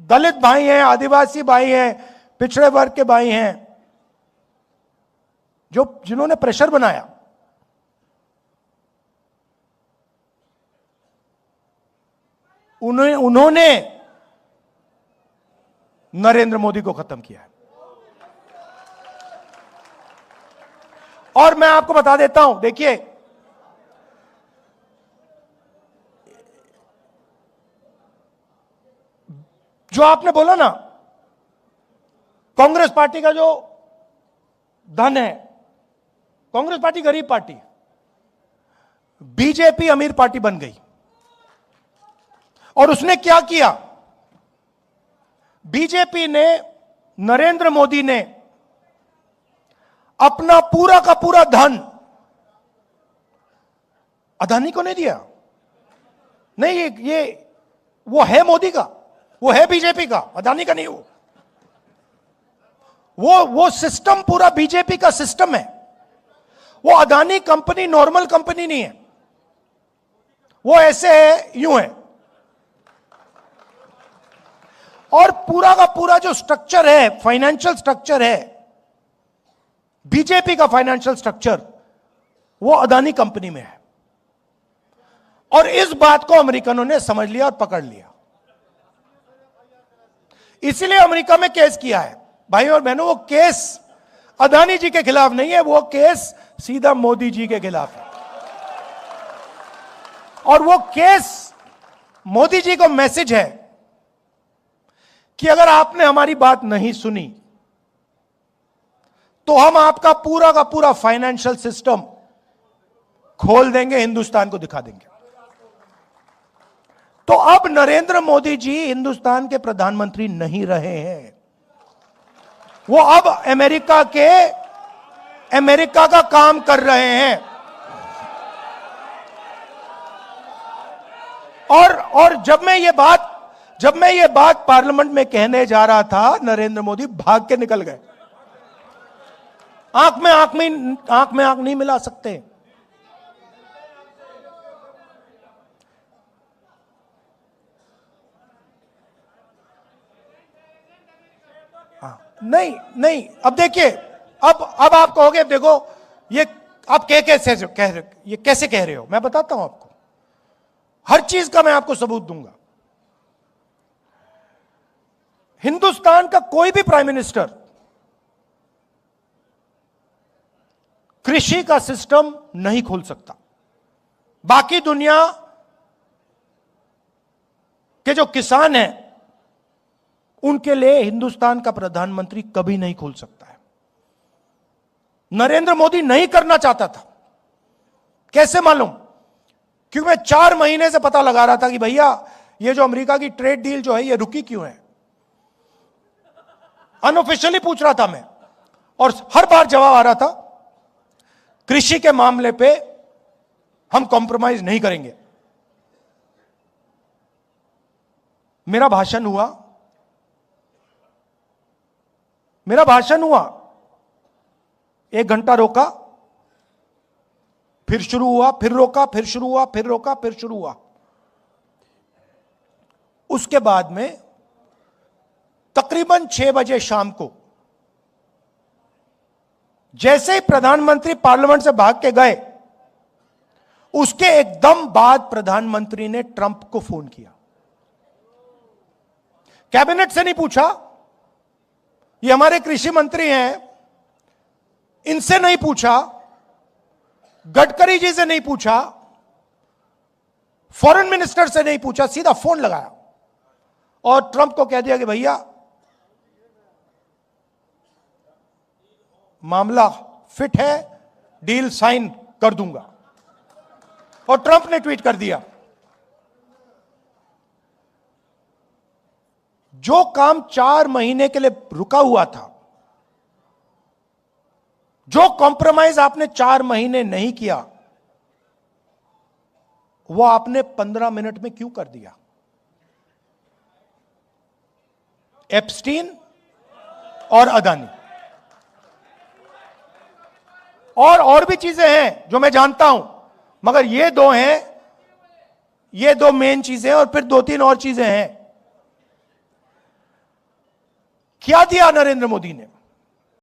दलित भाई हैं, आदिवासी भाई हैं, पिछड़े वर्ग के भाई हैं, जिन्होंने प्रेशर बनाया। उन्होंने नरेंद्र मोदी को खत्म किया है। और मैं आपको बता देता हूं, देखिए, जो आपने बोला ना, कांग्रेस पार्टी का जो धन है, कांग्रेस पार्टी गरीब पार्टी, बीजेपी अमीर पार्टी बन गई। और उसने क्या किया? बीजेपी ने, नरेंद्र मोदी ने अपना पूरा का पूरा धन अदानी को नहीं दिया। नहीं, ये वो है मोदी का, वो है बीजेपी का, अदानी का नहीं। वो सिस्टम पूरा बीजेपी का सिस्टम है। वो अदानी कंपनी नॉर्मल कंपनी नहीं है, वो ऐसे है, यूं है। और पूरा का पूरा जो स्ट्रक्चर है, फाइनेंशियल स्ट्रक्चर है, बीजेपी का फाइनेंशियल स्ट्रक्चर, वो अदानी कंपनी में है। और इस बात को अमेरिकनों ने समझ लिया और पकड़ लिया। इसीलिए अमेरिका में केस किया है। भाई और बहनों, वो केस अदानी जी के खिलाफ नहीं है, वो केस सीधा मोदी जी के खिलाफ है। और वो केस मोदी जी को मैसेज है कि अगर आपने हमारी बात नहीं सुनी तो हम आपका पूरा का पूरा फाइनेंशियल सिस्टम खोल देंगे, हिंदुस्तान को दिखा देंगे। तो अब नरेंद्र मोदी जी हिंदुस्तान के प्रधानमंत्री नहीं रहे हैं। वो अब अमेरिका का काम कर रहे हैं। और जब मैं ये बात पार्लियामेंट में कहने जा रहा था, नरेंद्र मोदी भाग के निकल गए। आंख में आंख नहीं मिला सकते। नहीं, अब देखिए, अब आप कहोगे, देखो ये आप कैसे कह रहे हो? मैं बताता हूं आपको, हर चीज का मैं आपको सबूत दूंगा। हिंदुस्तान का कोई भी प्राइम मिनिस्टर कृषि का सिस्टम नहीं खोल सकता। बाकी दुनिया के जो किसान हैं, उनके लिए हिंदुस्तान का प्रधानमंत्री कभी नहीं खोल सकता है। नरेंद्र मोदी नहीं करना चाहता था। कैसे मालूम? क्योंकि मैं 4 महीने से पता लगा रहा था कि भैया ये जो अमेरिका की ट्रेड डील जो है, ये रुकी क्यों है। अनऑफिशियली पूछ रहा था मैं, और हर बार जवाब आ रहा था, कृषि के मामले पे हम कॉम्प्रोमाइज नहीं करेंगे। मेरा भाषण हुआ, 1 घंटा रोका, फिर शुरू हुआ, फिर रोका, फिर शुरू हुआ, फिर रोका, फिर शुरू हुआ। उसके बाद में तकरीबन 6 बजे शाम को जैसे ही प्रधानमंत्री पार्लियामेंट से भाग के गए, उसके एकदम बाद प्रधानमंत्री ने ट्रंप को फोन किया। कैबिनेट से नहीं पूछा, ये हमारे कृषि मंत्री हैं, इनसे नहीं पूछा, गडकरी जी से नहीं पूछा, फॉरेन मिनिस्टर से नहीं पूछा, सीधा फोन लगाया और ट्रंप को कह दिया कि भैया मामला फिट है, डील साइन कर दूंगा। और ट्रंप ने ट्वीट कर दिया, जो काम 4 महीने के लिए रुका हुआ था, जो कॉम्प्रोमाइज आपने 4 महीने नहीं किया, वो आपने 15 मिनट में क्यों कर दिया? एप्स्टीन और अदानी और भी चीजें हैं जो मैं जानता हूं, मगर ये 2 हैं, ये 2 मेन चीजें, और फिर 2-3 और चीजें हैं। क्या दिया नरेंद्र मोदी ने?